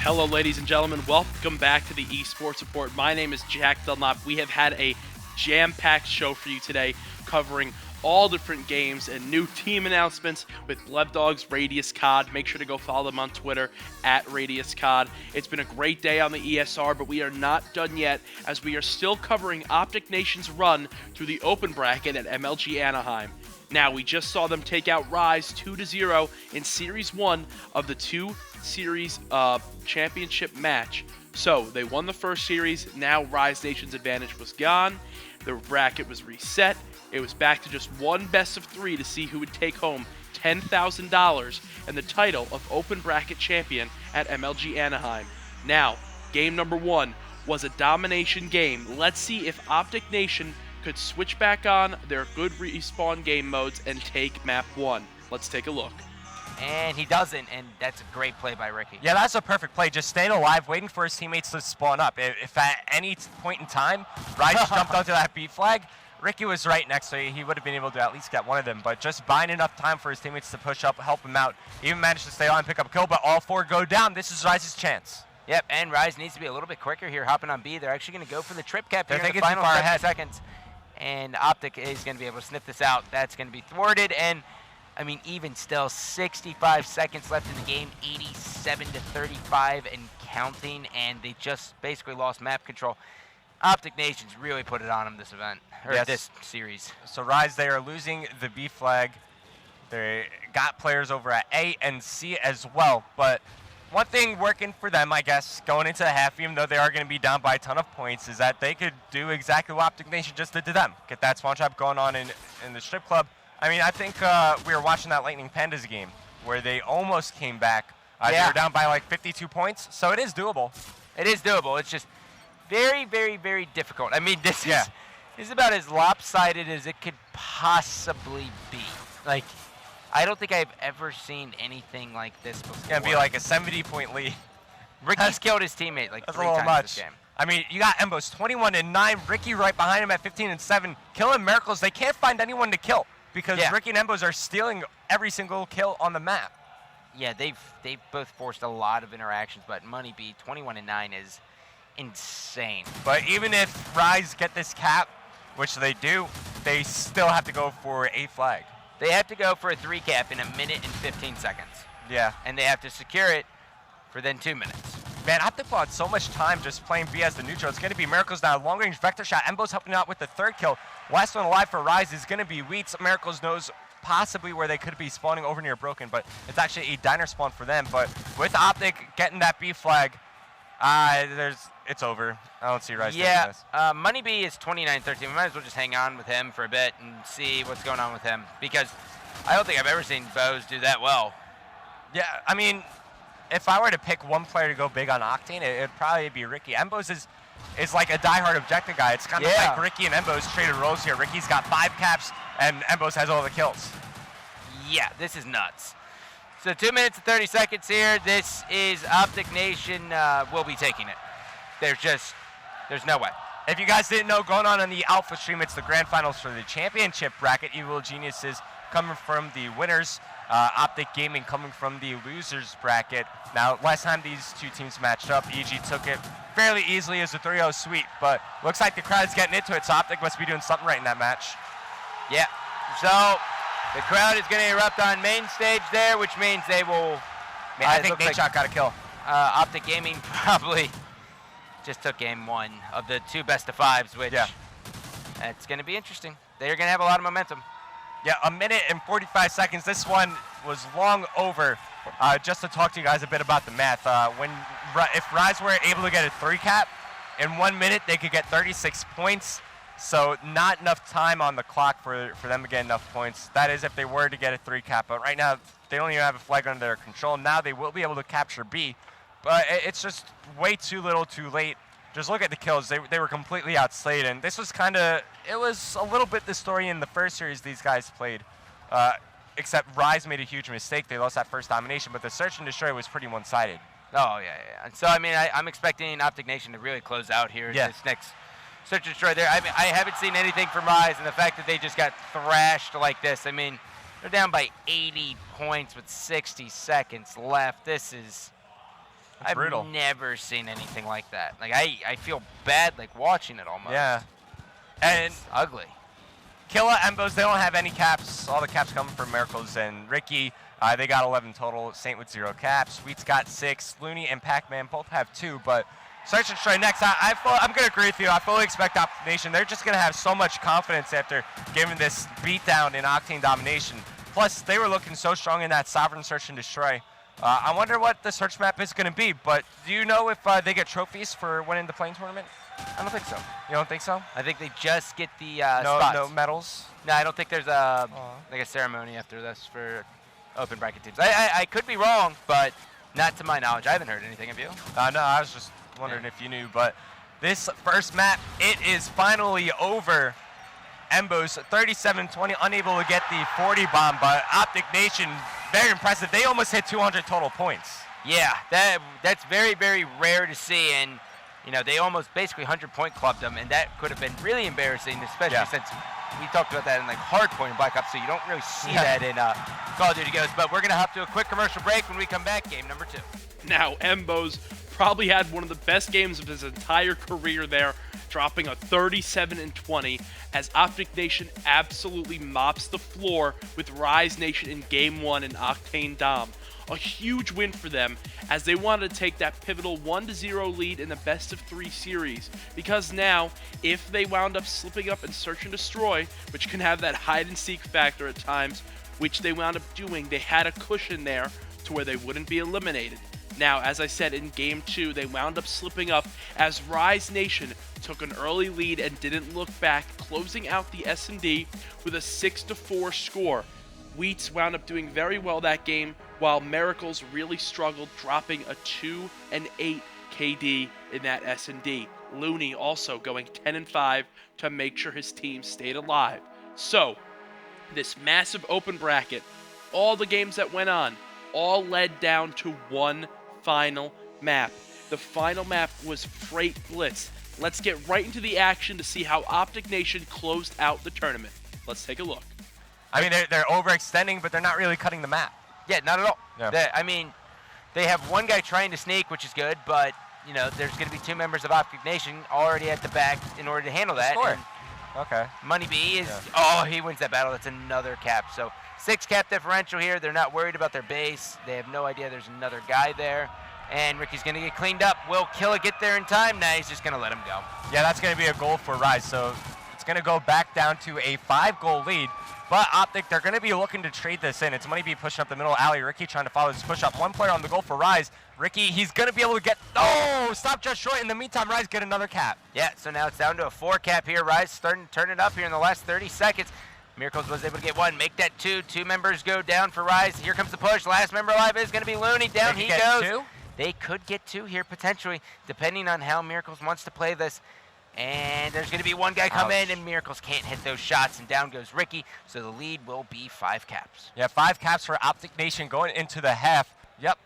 Hello, ladies and gentlemen. Welcome back to the eSports Report. My name is Jack Dunlop. We have had a jam-packed show for you today covering all different games and new team announcements with Blevdog's Radius COD. Make sure to go follow them on Twitter at Radius COD. It's been a great day on the ESR, but we are not done yet as we are still covering Optic Nation's run through the open bracket at MLG Anaheim. Now, we just saw them take out Rise 2-0 in Series 1 of the two series championship match. So, they won the first series. Now, Rise Nation's advantage was gone. The bracket was reset. It was back to just one best of three to see who would take home $10,000 and the title of open bracket champion at MLG Anaheim. Now, game number one was a domination game. Let's see if Optic Nation could switch back on their good respawn game modes and take map one. Let's take a look. And he doesn't, and that's a great play by Ricky. Yeah, that's a perfect play. Just staying alive, waiting for his teammates to spawn up. If at any point in time, Rise jumped onto that B flag, Ricky was right next to you. He would have been able to at least get one of them, but just buying enough time for his teammates to push up, help him out. Even managed to stay on and pick up a kill, but all four go down. This is Rise's chance. Yep, and Rise needs to be a little bit quicker here, hopping on B. They're actually going to go for the trip cap here in the thinking final too far 7 ahead. seconds. And Optic is going to be able to sniff this out. That's going to be thwarted, and I mean, even still, 65 seconds left in the game, 87-35 and counting, and they just basically lost map control. Optic Nation's really put it on them this event, or Yes. this series. So Rise, they are losing the B flag. They got players over at A and C as well, but one thing working for them, I guess, going into the half, even though they are going to be down by a ton of points, is that they could do exactly what Optic Nation just did to them. Get that spawn trap going on in the strip club. I mean, I think we were watching that Lightning Pandas game where they almost came back. They were down by like 52 points, so it is doable. It is doable. It's just very, very, very difficult. I mean, this is about as lopsided as it could possibly be. Like, I don't think I've ever seen anything like this before. It's going to be like a 70-point lead. Ricky's killed his teammate like That's 3 a little times much. this game. I mean, you got Embos 21-9, Ricky right behind him at 15-7, killing Miracles. They can't find anyone to kill because Ricky and Embos are stealing every single kill on the map. Yeah, they've both forced a lot of interactions, but Money B 21-9 is insane. But even if Rise get this cap, which they do, they still have to go for a flag. They have to go for a 3 cap in 1 minute and 15 seconds. Yeah. And they have to secure it for then 2 minutes. Man, Optic had so much time just playing B as the neutral. It's going to be Miracles now. Long-range Vector shot. Embo's helping out with the 3rd kill. Last one alive for Rise is going to be Wheats. Miracles knows possibly where they could be spawning over near Broken, but it's actually a diner spawn for them. But with Optic getting that B flag, it's over. I don't see Rise taking this. Money B is 29-13. We might as well just hang on with him for a bit and see what's going on with him, because I don't think I've ever seen Bows do that well. Yeah, I mean, if I were to pick one player to go big on Octane, it'd probably be Ricky. Embos is like a diehard objective guy. It's kind of like Ricky and Embos traded roles here. Ricky's got 5 caps, and Embos has all the kills. Yeah, this is nuts. So 2 minutes and 30 seconds here. This is Optic Nation will be taking it. There's no way. If you guys didn't know, going on the Alpha stream, it's the grand finals for the championship bracket. Evil Geniuses coming from the winners. Optic Gaming coming from the losers bracket. Now, last time these two teams matched up, EG took it fairly easily as a 3-0 sweep, but looks like the crowd's getting into it, so Optic must be doing something right in that match. Yeah, so the crowd is going to erupt on main stage there, which means they will... I think Nadeshot got a kill. Optic Gaming probably just took game 1 of the 2 best-of-5s, which it's going to be interesting. They're going to have a lot of momentum. Yeah, 1 minute and 45 seconds. This one was long over. Just to talk to you guys a bit about the math. If Rise were able to get a 3 cap, in 1 minute they could get 36 points. So not enough time on the clock for them to get enough points. That is if they were to get a 3 cap. But right now, they don't even have a flag under their control. Now they will be able to capture B. But it's just way too little too late. Just look at the kills. They were completely outslayed. And this was it was a little bit the story in the first series these guys played. Except Rise made a huge mistake. They lost that first domination. But the search and destroy was pretty one-sided. Oh, yeah. And so, I mean, I'm expecting Optic Nation to really close out here this next search and destroy there. I mean, I haven't seen anything from Rise, and the fact that they just got thrashed like this, I mean, they're down by 80 points with 60 seconds left. This is That's I've brutal. never seen anything like that. Like I feel bad like watching it almost. Yeah. And It's ugly. Killa, Embos, they don't have any caps. All the caps come from Miracles and Ricky. They got 11 total. Saint with 0 caps. Sweet's got 6. Looney and Pac-Man both have 2. But Search and Destroy next. I'm going to agree with you. I fully expect Optic Nation. They're just going to have so much confidence after giving this beatdown in Octane Domination. Plus, they were looking so strong in that Sovereign Search and Destroy. I wonder what the search map is going to be. But do you know if they get trophies for winning the playing tournament? I don't think so. You don't think so? I think they just get the No, spots. no medals? No, I don't think there's like a ceremony after this for open bracket teams. I could be wrong, but not to my knowledge. I haven't heard anything of you. No, I was just wondering if you knew. But this first map, it is finally over. Embos 37-20, unable to get the 40 bomb, but Optic Nation, very impressive. They almost hit 200 total points. Yeah, that's very, very rare to see, and you know, they almost basically 100-point clubbed them, and that could have been really embarrassing, especially since we talked about that in like Hardpoint and Black Ops, so you don't really see that in Call of Duty Ghosts. But we're going to have to do a quick commercial break. When we come back, game number 2. Now, Embos probably had one of the best games of his entire career there, dropping a 37-20 as Optic Nation absolutely mops the floor with Rise Nation in Game 1 in Octane Dom. A huge win for them as they wanted to take that pivotal 1-0 lead in the best of 3 series, because now if they wound up slipping up and Search and Destroy, which can have that hide and seek factor at times, which they wound up doing, they had a cushion there to where they wouldn't be eliminated. Now, as I said, in Game 2, they wound up slipping up as Rise Nation took an early lead and didn't look back, closing out the S&D with a 6-4 score. Wheats wound up doing very well that game, while Miracles really struggled, dropping a 2-8 KD in that S&D. Looney also going 10-5 to make sure his team stayed alive. So, this massive open bracket, all the games that went on, all led down to one final map. The final map was Freight Blitz. Let's get right into the action to see how Optic Nation closed out the tournament. Let's take a look. I mean, they're overextending, but they're not really cutting the map. Yeah, not at all. Yeah. I mean, they have one guy trying to sneak, which is good, but you know, there's going to be 2 members of Optic Nation already at the back in order to handle that. Score. And Okay. Money B is, he wins that battle. That's another cap. So 6 cap differential here. They're not worried about their base. They have no idea there's another guy there. And Ricky's going to get cleaned up. Will Killa get there in time? Nah, he's just going to let him go. Yeah, that's going to be a goal for Rise. So it's going to go back down to a 5-goal lead. But Optic, they're going to be looking to trade this in. It's Money B pushing up the middle alley. Ricky trying to follow this push up. 1 player on the goal for Rise. Ricky, he's going to be able to get... Oh, stop just short. In the meantime, Rise get another cap. Yeah, so now it's down to a 4 cap here. Rise starting to turn it up here in the last 30 seconds. Miracles was able to get 1, make that 2. 2 members go down for Rise. Here comes the push. Last member alive is going to be Looney. Down he goes. 2? They could get 2 here potentially, depending on how Miracles wants to play this. And there's going to be 1 guy come in, and Miracles can't hit those shots, and down goes Ricky. So the lead will be 5 caps. Yeah, 5 caps for Optic Nation going into the half. Yep.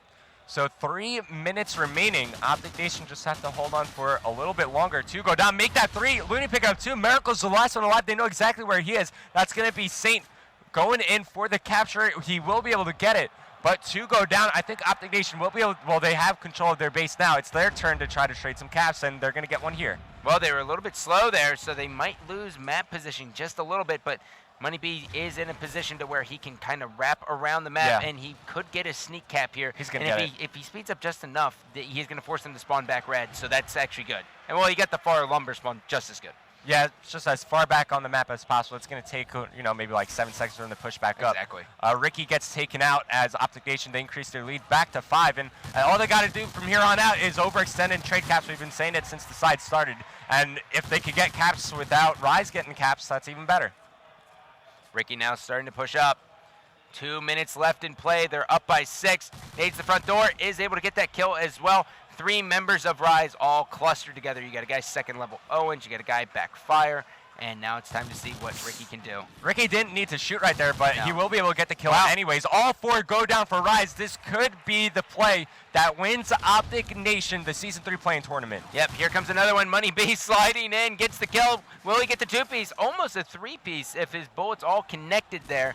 So 3 minutes remaining. Optic Nation just have to hold on for a little bit longer. 2 go down, make that 3. Looney pick up 2. Miracles the last one alive. They know exactly where he is. That's going to be Saint going in for the capture. He will be able to get it. But 2 go down. I think Optic Nation will be able to, well, they have control of their base now. It's their turn to try to trade some caps, and they're going to get 1 here. Well, they were a little bit slow there, so they might lose map position just a little bit, but Money B is in a position to where he can kind of wrap around the map, and he could get a sneak cap here. He's going to get it. If he speeds up just enough, he's going to force him to spawn back red, so that's actually good. And, well, you got the far lumber spawn just as good. Yeah, it's just as far back on the map as possible. It's going to take, you know, maybe like 7 seconds for them to push back up. Exactly. Ricky gets taken out as Optic Nation, they increase their lead back to 5. And all they got to do from here on out is overextend and trade caps. We've been saying it since the side started. And if they could get caps without Rise getting caps, that's even better. Ricky now starting to push up. 2 minutes left in play. They're up by 6. Nades the front door, is able to get that kill as well. 3 members of Rise all clustered together. You got a guy 2nd level Owens, you got a guy backfire, and now it's time to see what Ricky can do. Ricky didn't need to shoot right there, but he will be able to get the kill Wow. anyways. All 4 go down for Rise. This could be the play that wins Optic Nation the Season 3 playing tournament. Yep, here comes another one. Money B sliding in, gets the kill. Will he get the 2-piece? Almost a 3-piece if his bullets all connected there.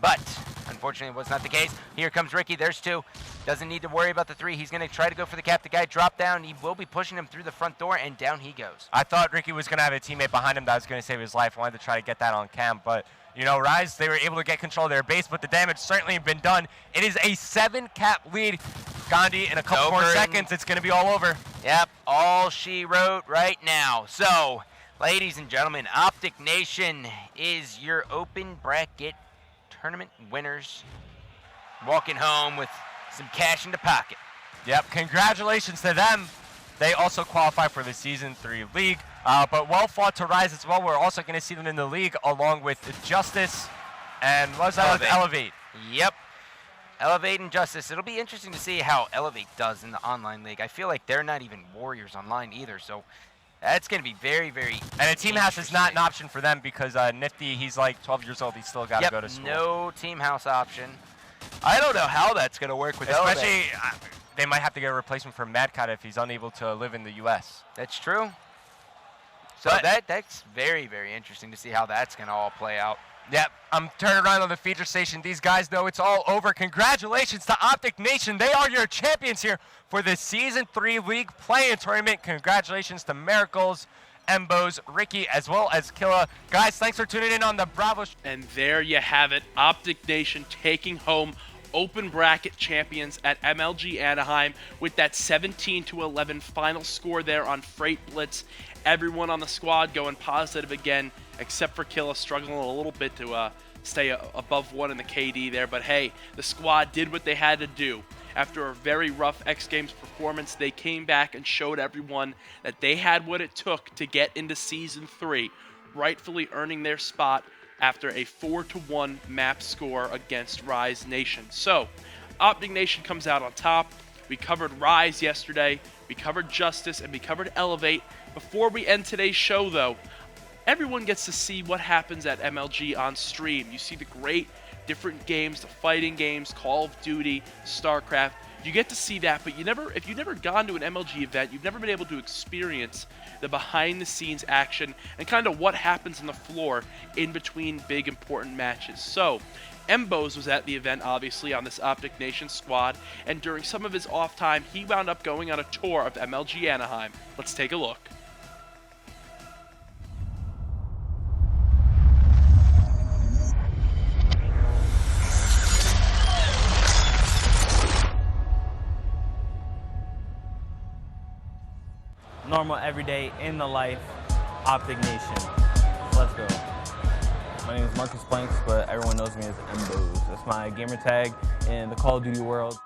but unfortunately it was not the case. Here comes Ricky, there's 2. Doesn't need to worry about the 3. He's going to try to go for the cap. The guy dropped down. He will be pushing him through the front door, and down he goes. I thought Ricky was going to have a teammate behind him that was going to save his life. I wanted to try to get that on cam, but you know, Rise, they were able to get control of their base, but the damage certainly been done. It is a 7-cap lead. Gandhi, in a couple more seconds, it's going to be all over. Yep, all she wrote right now. So, ladies and gentlemen, Optic Nation is your open bracket tournament winners. Walking home with some cash in the pocket. Yep, congratulations to them. They also qualify for the Season 3 League, but well fought to Rise as well. We're also going to see them in the league along with Justice and what's that with Elevate. Yep, Elevate and Justice. It'll be interesting to see how Elevate does in the online league. I feel like they're not even Warriors online either, so that's going to be very, very And a team house is not an option for them because Nifty, he's like 12 years old. He's still got to go to school. No team house option. I don't know how that's going to work with Elevate. Especially, they might have to get a replacement for Madcot if he's unable to live in the U.S. That's true. So that's very, very interesting to see how that's going to all play out. Yep, I'm turning around on the feature station. These guys know it's all over. Congratulations to Optic Nation. They are your champions here for the Season 3 League play-in tournament. Congratulations to Miracles, Embos, Ricky, as well as Killa. Guys, thanks for tuning in on the Bravo. And there you have it. Optic Nation taking home open bracket champions at MLG Anaheim with that 17-11 final score there on Freight Blitz. Everyone on the squad going positive again, except for Killa, struggling a little bit to stay above 1 in the KD there. But hey, the squad did what they had to do. After a very rough X Games performance, they came back and showed everyone that they had what it took to get into Season 3, rightfully earning their spot after a 4-1 map score against Rise Nation. So, Optic Nation comes out on top. We covered Rise yesterday, we covered Justice, and we covered Elevate. Before we end today's show, though, everyone gets to see what happens at MLG on stream. You see the great different games, the fighting games, Call of Duty, StarCraft. You get to see that, but if you've never gone to an MLG event, you've never been able to experience the behind-the-scenes action and kind of what happens on the floor in between big, important matches. So, Embos was at the event, obviously, on this Optic Nation squad, and during some of his off time, he wound up going on a tour of MLG Anaheim. Let's take a look. Normal, everyday, in the life, Optic Nation. Let's go. My name is Marcus Blanks, but everyone knows me as Embos. That's my gamer tag in the Call of Duty world.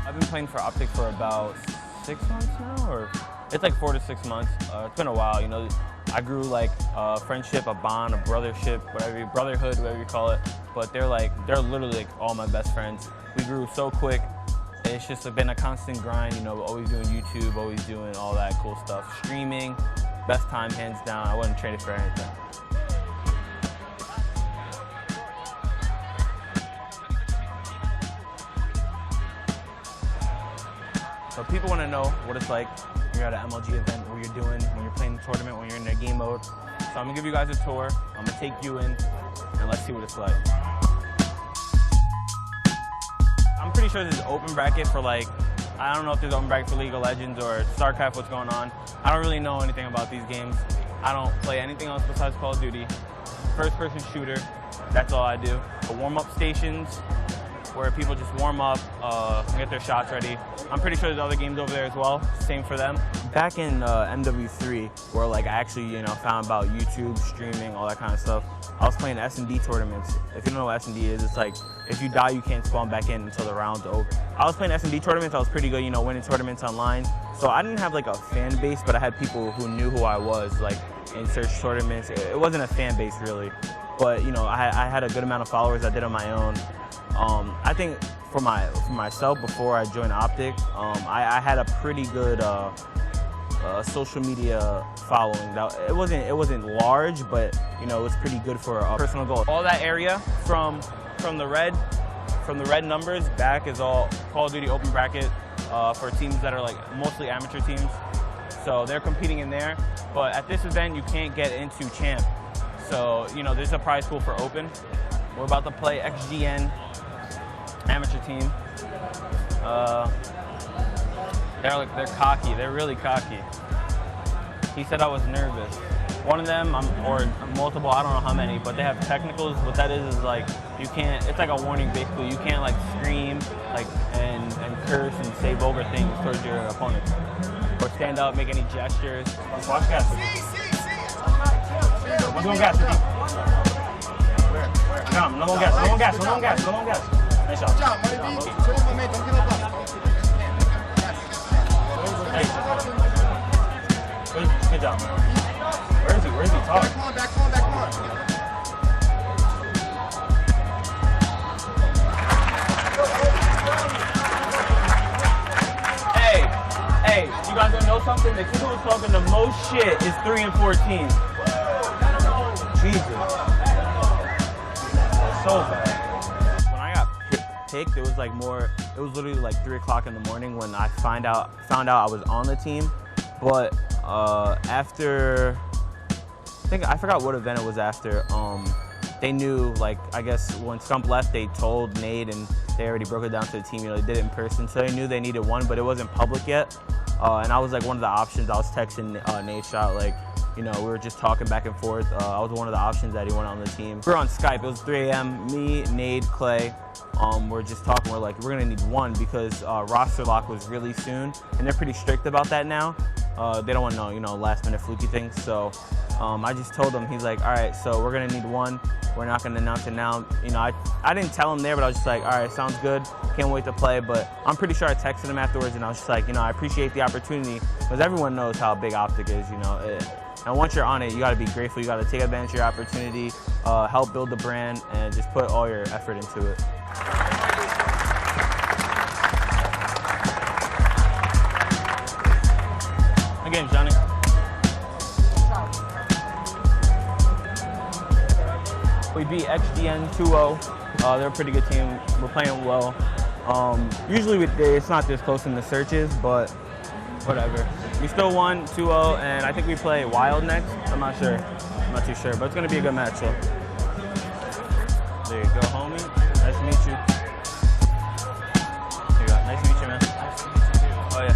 I've been playing for Optic for about 6 months now, or it's like 4 to 6 months. It's been a while, you know. I grew like a friendship, a bond, a brothership, brotherhood, whatever you call it. But they're literally like all my best friends. We grew so quick. It's just been a constant grind, you know, always doing YouTube, always doing all that cool stuff. Streaming, best time, hands down. I wouldn't trade it for anything. So people want to know what it's like when you're at an MLG event, what you're doing, when you're playing the tournament, when you're in their game mode. So I'm going to give you guys a tour. I'm going to take you in, and let's see what it's like. I'm pretty sure there's an open bracket for like, I don't know if there's an open bracket for League of Legends or StarCraft, what's going on. I don't really know anything about these games. I don't play anything else besides Call of Duty. First-person shooter, that's all I do. The warm-up stations, where people just warm up, get their shots ready. I'm pretty sure there's other games over there as well, same for them. Back in MW3, where like I actually, you know, found about YouTube, streaming, all that kind of stuff, I was playing S&D tournaments. If you don't know what S&D is, it's like, if you die, you can't spawn back in until the round's over. I was playing S&D tournaments, I was pretty good, you know, winning tournaments online. So I didn't have like a fan base, but I had people who knew who I was, like in search tournaments. It wasn't a fan base really, but you know, I had a good amount of followers I did on my own. I think for myself, before I joined Optic, I had a pretty good social media following. It wasn't large, but you know, it was pretty good for a personal goal. All that area from the red numbers back is all Call of Duty open bracket for teams that are like mostly amateur teams. So they're competing in there. But at this event, you can't get into champ. So you know, there's a prize pool for open. We're about to play XGN amateur team. They're cocky. They're really cocky. He said I was nervous. One of them, or multiple, I don't know how many, but they have technicals. What that is like you can't. It's like a warning basically. You can't like scream like and curse and say vulgar things towards your opponent, or stand up, make any gestures. Watch gas. I'm doing gas. Come, no one gas. No one gas. No one gas. No one gas. Nice shot. Good job. Where is he? Where is he? Talk. Come on back. Come on back. Come on. Hey, you guys wanna know something? The kid who was talking the most shit is 3 and 14. Jesus. That's so bad. When I got picked, it was like it was literally like 3 o'clock in the morning when I found out I was on the team. But after, I forgot what event it was after, they knew, like, I guess when Stump left, they told Nade and they already broke it down to the team, you know, they did it in person, so they knew they needed one, but it wasn't public yet. And I was like one of the options. I was texting Nade Shot, like, you know, we were just talking back and forth. I was one of the options that he wanted on the team. We were on Skype, it was 3 a.m., me, Nade, Clay, we're just talking, we're like, we're gonna need one because roster lock was really soon, and they're pretty strict about that now. They don't want to know, you know, last minute fluky things. So I just told him, he's like, all right, so we're going to need one. We're not going to announce it now. You know, I didn't tell him there, but I was just like, all right, sounds good. Can't wait to play. But I'm pretty sure I texted him afterwards, and I was just like, you know, I appreciate the opportunity because everyone knows how big Optic is, you know. And once you're on it, you got to be grateful. You got to take advantage of your opportunity, help build the brand, and just put all your effort into it. Good game, Johnny. We beat XGN 2-0. They're a pretty good team. We're playing well. Usually it's not this close in the searches, but whatever. We still won 2-0, and I think we play Wild next. I'm not sure. I'm not too sure, but it's going to be a good match, so. There you go, homie. Nice to meet you. There you go. Nice to meet you, man. Nice to meet you, too. Oh, yeah.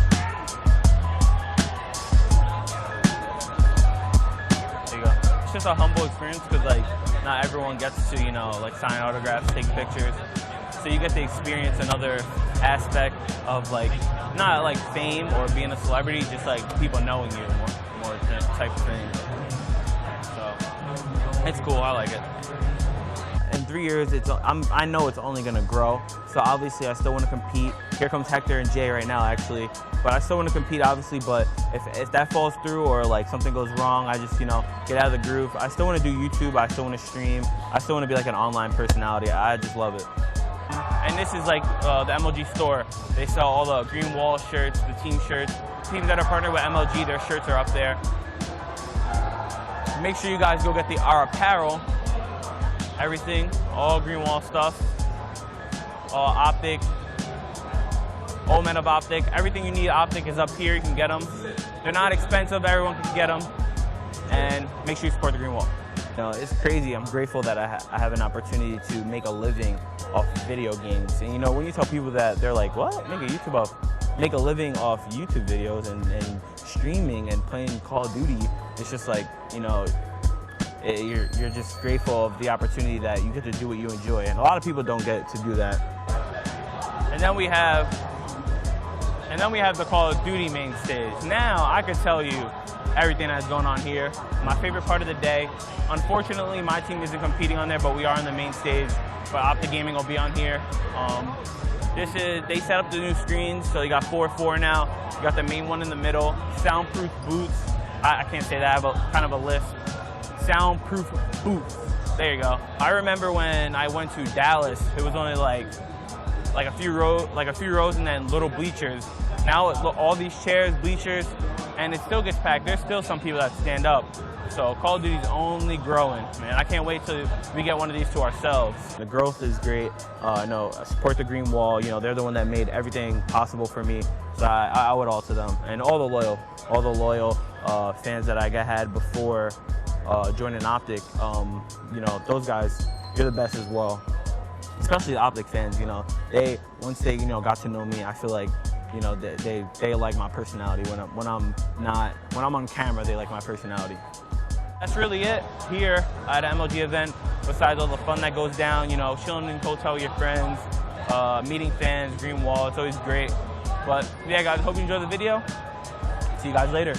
It's just a humble experience because like not everyone gets to, you know, like sign autographs, take pictures, so you get to experience another aspect of like not like fame or being a celebrity, just like people knowing you more type of thing. So it's cool. I like it. In 3 years, I know it's only gonna grow. So obviously, I still want to compete. Here comes Hector and Jay right now, actually. But I still want to compete, obviously. But if that falls through or like something goes wrong, I just, you know, get out of the groove. I still want to do YouTube. I still want to stream. I still want to be like an online personality. I just love it. And this is like the MLG store. They sell all the green wall shirts, the team shirts. Teams that are partnered with MLG, their shirts are up there. Make sure you guys go get our apparel. Everything, all green wall stuff, all Optic, old men of Optic. Everything you need Optic is up here. You can get them. They're not expensive. Everyone can get them. And make sure you support the green wall. You know, it's crazy. I'm grateful that I have an opportunity to make a living off video games. And you know, when you tell people that, they're like, what? Make a living off YouTube videos and streaming and playing Call of Duty. It's just like, you know, you're just grateful of the opportunity that you get to do what you enjoy, and a lot of people don't get to do that. And then we have the Call of Duty main stage. Now I could tell you everything that's going on here. My favorite part of the day. Unfortunately, my team isn't competing on there, but we are on the main stage. But Optic Gaming will be on here. They set up the new screens, so you got 4-4 now. You got the main one in the middle. Soundproof boots. I can't say that. I have kind of a list. Soundproof boots. There you go. I remember when I went to Dallas, it was only like a few rows and then little bleachers. Now all these chairs, bleachers, and it still gets packed. There's still some people that stand up. So Call of Duty's only growing, man. I can't wait till we get one of these to ourselves. The growth is great. No, support the Green Wall. You know, they're the one that made everything possible for me. So I owe it all to them, and all the loyal fans that I had before joining Optic. You know, those guys, you're the best as well. Especially the Optic fans. You know, once they got to know me, I feel like they like my personality. When I'm on camera, they like my personality. That's really it here at an MLG event. Besides all the fun that goes down, you know, chilling in the hotel with your friends, meeting fans, Green Wall, it's always great. But yeah, guys, hope you enjoyed the video. See you guys later.